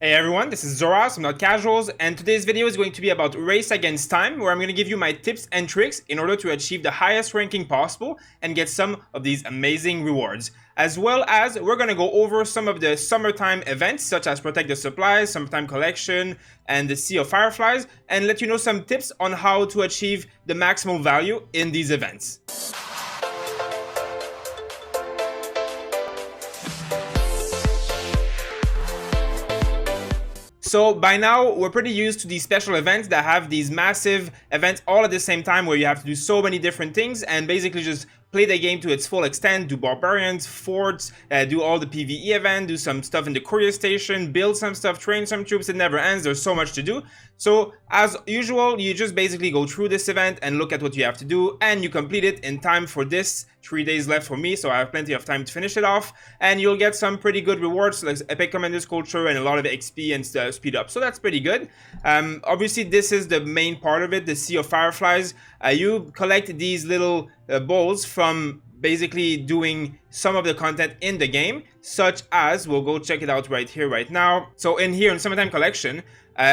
Hey everyone, this is Zoras from Not Casuals, and today's video is going to be about Race Against Time, where I'm going to give you my tips and tricks in order to achieve the highest ranking possible and get some of these amazing rewards. As well as, we're going to go over some of the summertime events, such as Protect the Supplies, Summertime Collection, and the Sea of Fireflies, and let you know some tips on how to achieve the maximal value in these events. So by now, we're pretty used to these special events that have these massive events all at the same time where you have to do so many different things and basically just play the game to its full extent, do barbarians, forts, do all the PvE event, do some stuff in the courier station, build some stuff, train some troops. It never ends. There's so much to do. So as usual, you just basically go through this event and look at what you have to do, and you complete it in time for this. 3 days left for me, so I have plenty of time to finish it off, and you'll get some pretty good rewards like Epic Commander's Culture and a lot of XP and speed up, so that's pretty good. Obviously this is the main part of it, the Sea of Fireflies. You collect these little bowls from basically doing some of the content in the game, such as, we'll go check it out right here right now. So in here in Summertime Collection,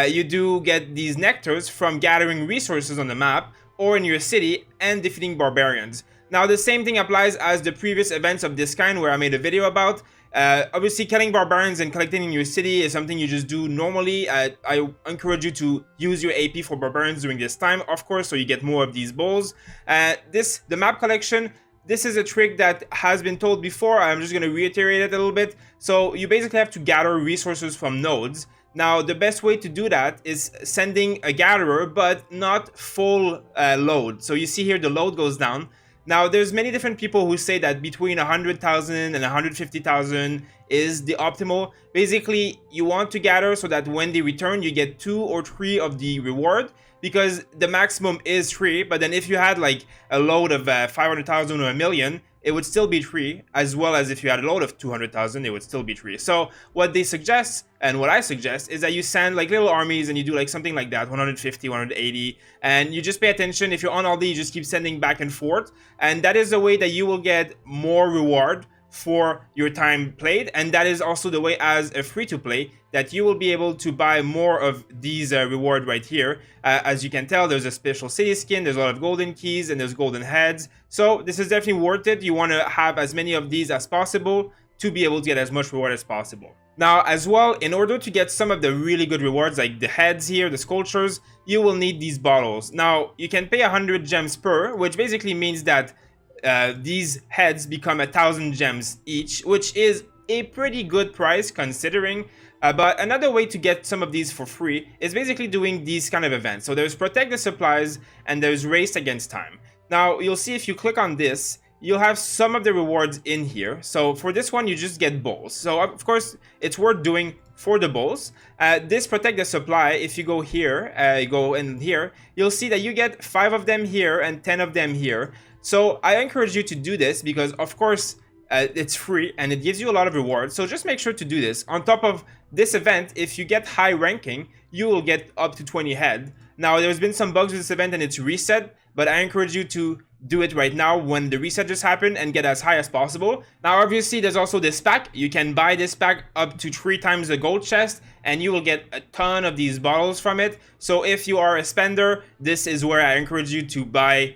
you do get these nectars from gathering resources on the map or in your city and defeating barbarians. Now, the same thing applies as the previous events of this kind where I made a video about. Obviously, killing barbarians and collecting in your city is something you just do normally. I encourage you to use your AP for barbarians during this time, of course, so you get more of these bowls. The map collection, this is a trick that has been told before. I'm just going to reiterate it a little bit. So you basically have to gather resources from nodes. Now, the best way to do that is sending a gatherer, but not full load. So you see here the load goes down. Now, there's many different people who say that between 100,000 and 150,000 is the optimal. Basically, you want to gather so that when they return, you get 2 or 3 of the reward, because the maximum is 3. But then if you had like a load of 500,000 or a million, it would still be 3, as well as if you had a load of 200,000, it would still be 3. So what they suggest, and what I suggest, is that you send like little armies and you do like something like that, 150, 180, and you just pay attention. If you're on all these, you just keep sending back and forth, and that is the way that you will get more reward for your time played. And that is also the way, as a free-to-play, that you will be able to buy more of these reward right here. As you can tell, there's a special city skin, there's a lot of golden keys, and there's golden heads. So this is definitely worth it. You want to have as many of these as possible to be able to get as much reward as possible. Now, as well, in order to get some of the really good rewards, like the heads here, the sculptures, you will need these bottles. Now, you can pay 100 gems per, which basically means that these heads become 1,000 gems each, which is a pretty good price considering. But another way to get some of these for free is basically doing these kind of events. So there's Protect the Supplies and there's Race Against Time. Now, you'll see if you click on this, you'll have some of the rewards in here. So for this one, you just get bowls. So of course, it's worth doing for the bowls. This Protect the Supply, if you go here, you go in here, you'll see that you get 5 of them here and 10 of them here. So I encourage you to do this because, of course, it's free and it gives you a lot of rewards. So just make sure to do this. On top of this event, if you get high ranking, you will get up to 20 head. Now, there's been some bugs with this event and it's reset, but I encourage you to do it right now when the reset just happened and get as high as possible. Now, obviously, there's also this pack. You can buy this pack up to 3 times the gold chest and you will get a ton of these bottles from it. So if you are a spender, this is where I encourage you to buy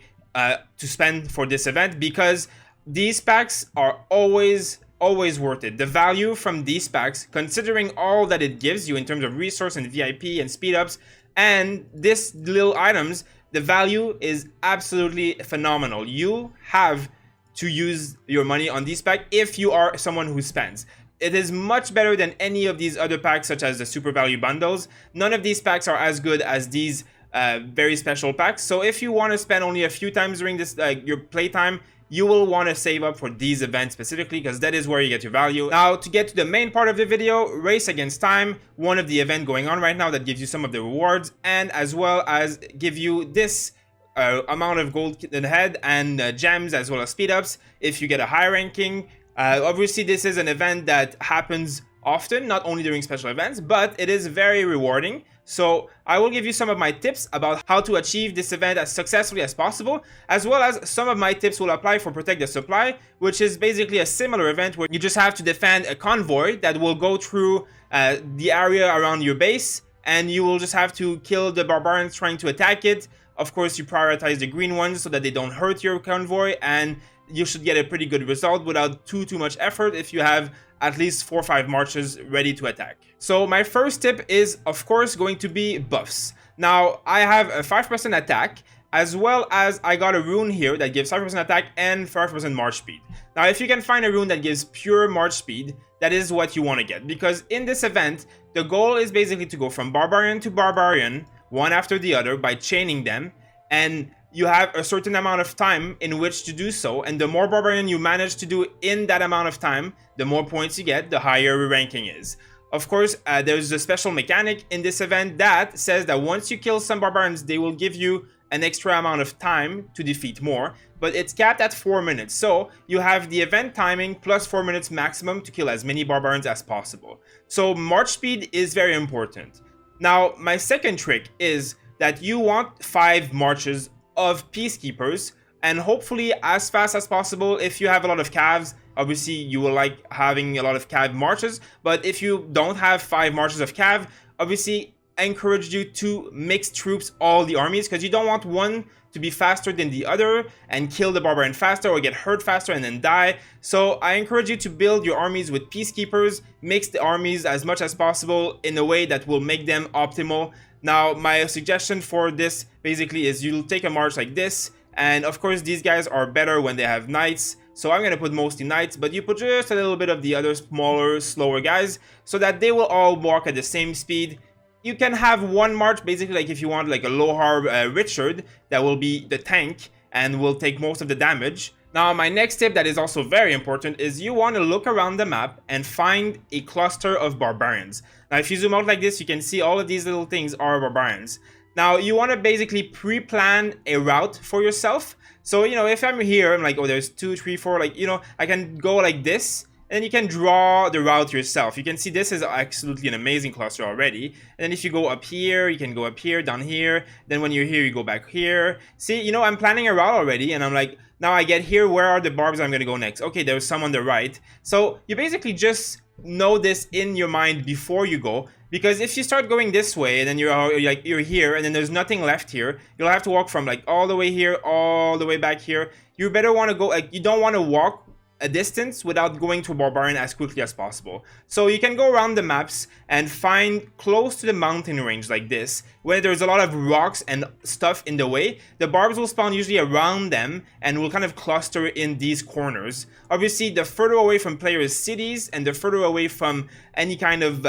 to spend for this event, because these packs are always worth it. The value from these packs, considering all that it gives you in terms of resource and VIP and speed ups and this little items, the value is absolutely phenomenal. You have to use your money on these packs if you are someone who spends. It is much better than any of these other packs, such as the super value bundles. None of these packs are as good as these very special packs. So if you want to spend only a few times during this your playtime, you will want to save up for these events specifically, because that is where you get your value. Now, to get to the main part of the video, Race Against Time, one of the event going on right now that gives you some of the rewards, and as well as give you this amount of gold in the head and gems, as well as speed ups if you get a high ranking. Obviously, this is an event that happens often, not only during special events, but it is very rewarding. So I will give you some of my tips about how to achieve this event as successfully as possible, as well as some of my tips will apply for Protect the Supply, which is basically a similar event where you just have to defend a convoy that will go through the area around your base, and you will just have to kill the barbarians trying to attack it. Of course, you prioritize the green ones so that they don't hurt your convoy, and you should get a pretty good result without too much effort if you have at least 4 or 5 marches ready to attack. So my first tip is, of course, going to be buffs. Now, I have a 5% attack, as well as I got a rune here that gives 5% attack and 5% march speed. Now, if you can find a rune that gives pure march speed, that is what you want to get, because in this event, the goal is basically to go from barbarian to barbarian, one after the other, by chaining them, and you have a certain amount of time in which to do so, and the more barbarian you manage to do in that amount of time, the more points you get, the higher your ranking is. Of course, there's a special mechanic in this event that says that once you kill some barbarians, they will give you an extra amount of time to defeat more, but it's capped at 4 minutes. So you have the event timing plus 4 minutes maximum to kill as many barbarians as possible. So march speed is very important. Now, my second trick is that you want 5 marches of peacekeepers, and hopefully as fast as possible. If you have a lot of calves, obviously you will like having a lot of cav marches, but if you don't have 5 marches of cav, obviously I encourage you to mix troops all the armies, because you don't want one to be faster than the other and kill the barbarian faster or get hurt faster and then die. So I encourage you to build your armies with peacekeepers, mix the armies as much as possible in a way that will make them optimal. Now, my suggestion for this basically is you'll take a march like this, and of course these guys are better when they have knights, so I'm going to put mostly knights, but you put just a little bit of the other smaller, slower guys, so that they will all walk at the same speed. You can have one march, basically like if you want like a Lohar Richard, that will be the tank and will take most of the damage. Now, my next tip that is also very important is you want to look around the map and find a cluster of barbarians. Now, if you zoom out like this, you can see all of these little things are barbarians. Now, you want to basically pre-plan a route for yourself. So, you know, if I'm here, I'm like, oh, there's 2, 3, 4, like, you know, I can go like this, and you can draw the route yourself. You can see this is absolutely an amazing cluster already. And then if you go up here, you can go up here, down here. Then when you're here, you go back here. See, you know, I'm planning a route already, and I'm like, now I get here, where are the barbs I'm going to go next? Okay, there's some on the right. So you basically just know this in your mind before you go, because if you start going this way and then you're here and then there's nothing left here, you'll have to walk from like all the way here, all the way back here. You better want to go, like, you don't want to walk a distance without going to a barbarian as quickly as possible. So you can go around the maps and find close to the mountain range like this, where there's a lot of rocks and stuff in the way. The barbs will spawn usually around them and will kind of cluster in these corners. Obviously, the further away from players' cities and the further away from any kind of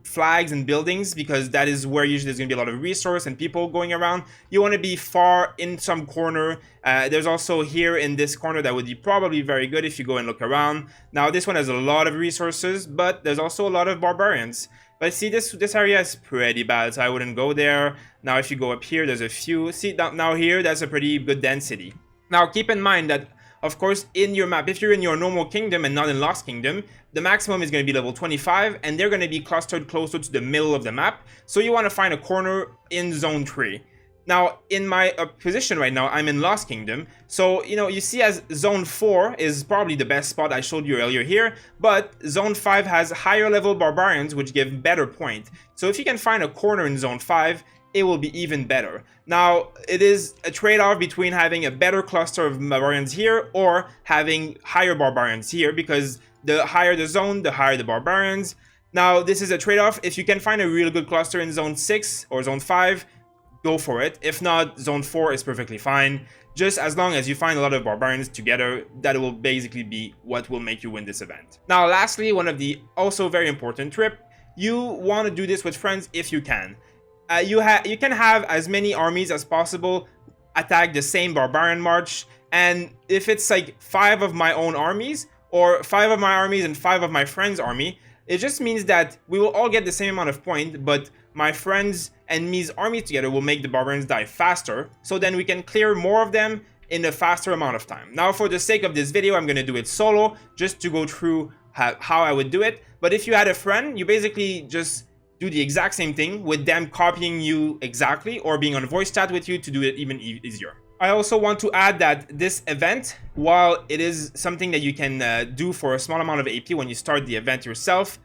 flags and buildings, because that is where usually there's going to be a lot of resource and people going around, you want to be far in some corner. There's also here in this corner that would be probably very good if you go and look around. Now, this one has a lot of resources, but there's also a lot of barbarians. But see, this area is pretty bad, so I wouldn't go there. Now, if you go up here, there's a few. See, now here, that's a pretty good density. Now, keep in mind that, of course, in your map, if you're in your normal kingdom and not in Lost Kingdom, the maximum is going to be level 25, and they're going to be clustered closer to the middle of the map. So you want to find a corner in Zone 3. Now, in my position right now, I'm in Lost Kingdom. So, you know, you see as Zone 4 is probably the best spot I showed you earlier here. But Zone 5 has higher level barbarians, which give better point. So if you can find a corner in Zone 5, it will be even better. Now, it is a trade-off between having a better cluster of barbarians here or having higher barbarians here, because the higher the zone, the higher the barbarians. Now, this is a trade-off. If you can find a really good cluster in Zone 6 or Zone 5, go for it. If not, Zone 4 is perfectly fine. Just as long as you find a lot of barbarians together, that will basically be what will make you win this event. Now, lastly, one of the also very important tip, you want to do this with friends if you can. You can have as many armies as possible attack the same barbarian march, and if it's like 5 of my own armies or 5 of my armies and 5 of my friends' army, it just means that we will all get the same amount of point, but my friends and me's armies together will make the barbarians die faster, so then we can clear more of them in a faster amount of time. Now, for the sake of this video, I'm going to do it solo, just to go through how I would do it. But if you had a friend, you basically just do the exact same thing with them copying you exactly, or being on voice chat with you to do it even easier. I also want to add that this event, while it is something that you can do for a small amount of AP when you start the event yourself,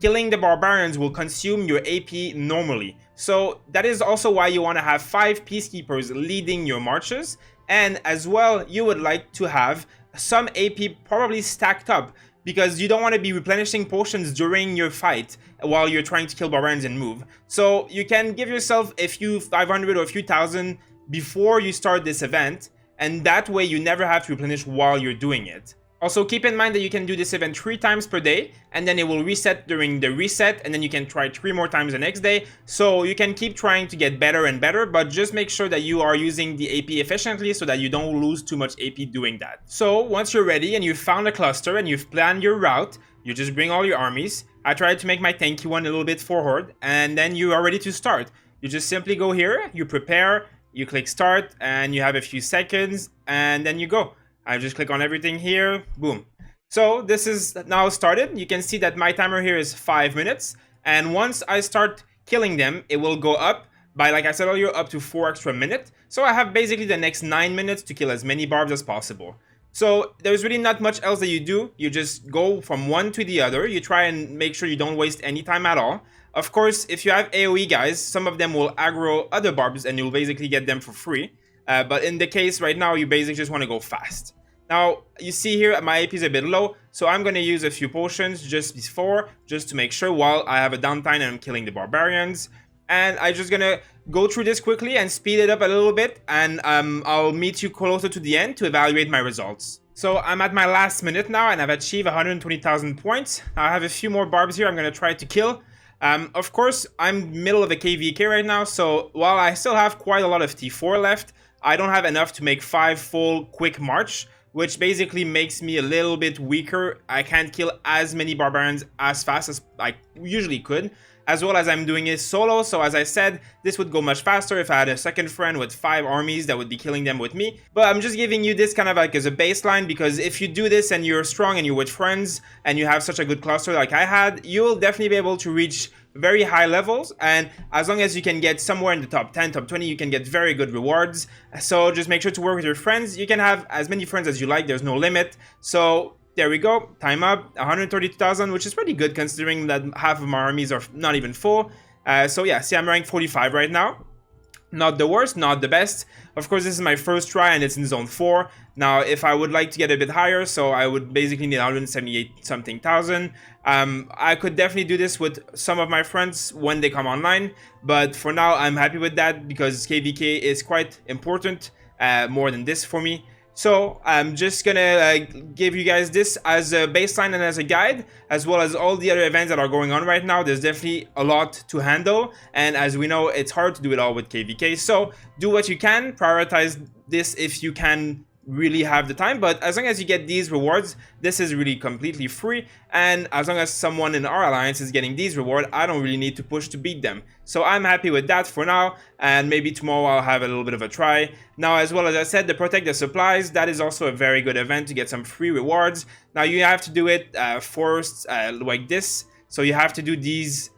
killing the barbarians will consume your AP normally. So that is also why you want to have 5 peacekeepers leading your marches, and as well you would like to have some AP probably stacked up, because you don't want to be replenishing potions during your fight while you're trying to kill barbarians and move. So you can give yourself a few 500 or a few thousand before you start this event, and that way you never have to replenish while you're doing it. Also, keep in mind that you can do this event 3 times per day, and then it will reset during the reset, and then you can try 3 more times the next day. So you can keep trying to get better and better, but just make sure that you are using the AP efficiently so that you don't lose too much AP doing that. So once you're ready and you've found a cluster and you've planned your route, you just bring all your armies. I tried to make my tanky one a little bit forward, and then you are ready to start. You just simply go here, you prepare, you click start, and you have a few seconds, and then you go. I just click on everything here, boom. So this is now started. You can see that my timer here is 5 minutes, and once I start killing them, it will go up by, like I said earlier, up to 4 extra minutes. So I have basically the next 9 minutes to kill as many barbs as possible. So there's really not much else that you do. You just go from one to the other. You try and make sure you don't waste any time at all. Of course, if you have AoE guys, some of them will aggro other barbs and you'll basically get them for free. But in the case right now, you basically just want to go fast. Now, you see here my AP is a bit low, so I'm going to use a few potions just before, just to make sure while I have a downtime and I'm killing the barbarians. And I'm just going to go through this quickly and speed it up a little bit, and I'll meet you closer to the end to evaluate my results. So I'm at my last minute now, and I've achieved 120,000 points. I have a few more barbs here I'm going to try to kill. Of course, I'm middle of a KVK right now, so while I still have quite a lot of T4 left, I don't have enough to make 5 full quick march, which basically makes me a little bit weaker. I can't kill as many barbarians as fast as I usually could, as well as I'm doing it solo. So as I said, this would go much faster if I had a second friend with 5 armies that would be killing them with me. But I'm just giving you this kind of like as a baseline, because if you do this and you're strong and you're with friends and you have such a good cluster like I had, you'll definitely be able to reach very high levels, and as long as you can get somewhere in the top 10, top 20, you can get very good rewards. So just make sure to work with your friends. You can have as many friends as you like, there's no limit. So there we go, time up, 132,000, which is pretty good considering that half of my armies are not even full. So yeah, see, I'm ranked 45 right now. Not the worst, not the best. Of course, this is my first try and it's in zone 4. Now, if I would like to get a bit higher, so I would basically need 178 something thousand. I could definitely do this with some of my friends when they come online, but for now, I'm happy with that because KVK is quite important, more than this for me. So I'm just gonna give you guys this as a baseline and as a guide, as well as all the other events that are going on right now. There's definitely a lot to handle, and as we know, it's hard to do it all with KVK. So do what you can, prioritize this if you can really have the time, but as long as you get these rewards, this is really completely free, and as long as someone in our alliance is getting these rewards, I don't really need to push to beat them. So I'm happy with that for now, and maybe tomorrow I'll have a little bit of a try. Now, as well as I said, the Protect the Supplies, that is also a very good event to get some free rewards. Now you have to do it first like this, so you have to do these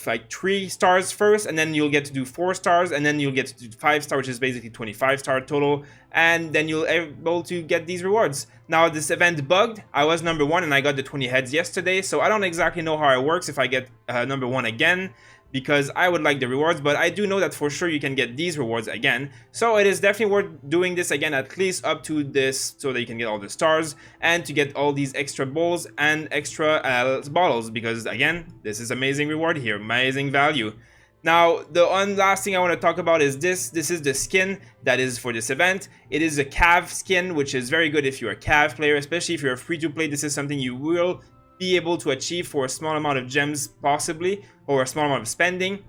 like 3 stars first, and then you'll get to do 4 stars, and then you'll get to do 5 stars, which is basically 25 star total, and then you'll able to get these rewards. Now this event bugged. I was number 1 and I got the 20 heads yesterday, so I don't exactly know how it works if I get number 1 again, because I would like the rewards, but I do know that for sure you can get these rewards again. So it is definitely worth doing this again, at least up to this, so that you can get all the stars and to get all these extra bowls and extra bottles, because again, this is amazing reward here, amazing value. Now, the one last thing I want to talk about is this. This is the skin that is for this event. It is a Cav skin, which is very good if you're a Cav player, especially if you're a free-to-play. This is something you will be able to achieve for a small amount of gems possibly, or a small amount of spending.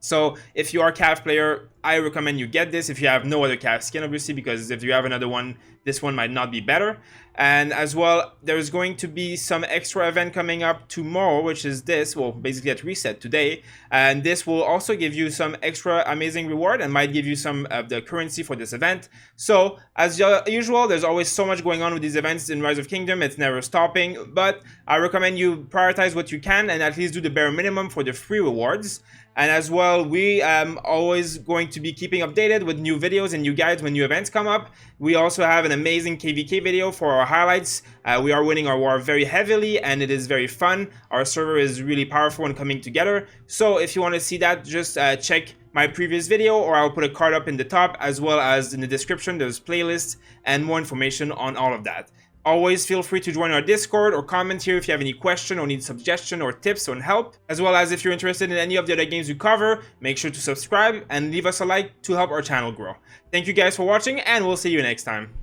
So if you are a Cav player, I recommend you get this if you have no other calf skin, obviously, because if you have another one, this one might not be better. And as well, there's going to be some extra event coming up tomorrow, which is this, well, basically at reset today. And this will also give you some extra amazing reward and might give you some of the currency for this event. So as usual, there's always so much going on with these events in Rise of Kingdom. It's never stopping, but I recommend you prioritize what you can and at least do the bare minimum for the free rewards. And as well, we always going to be keeping updated with new videos and new guides when new events come up. We also have an amazing KVK video for our highlights. We are winning our war very heavily and it is very fun. Our server is really powerful and coming together. So if you want to see that, just check my previous video, or I'll put a card up in the top, as well as in the description. There's playlists and more information on all of that. Always feel free to join our Discord or comment here if you have any question or need suggestion or tips or help. As well as if you're interested in any of the other games we cover, make sure to subscribe and leave us a like to help our channel grow. Thank you guys for watching, and we'll see you next time.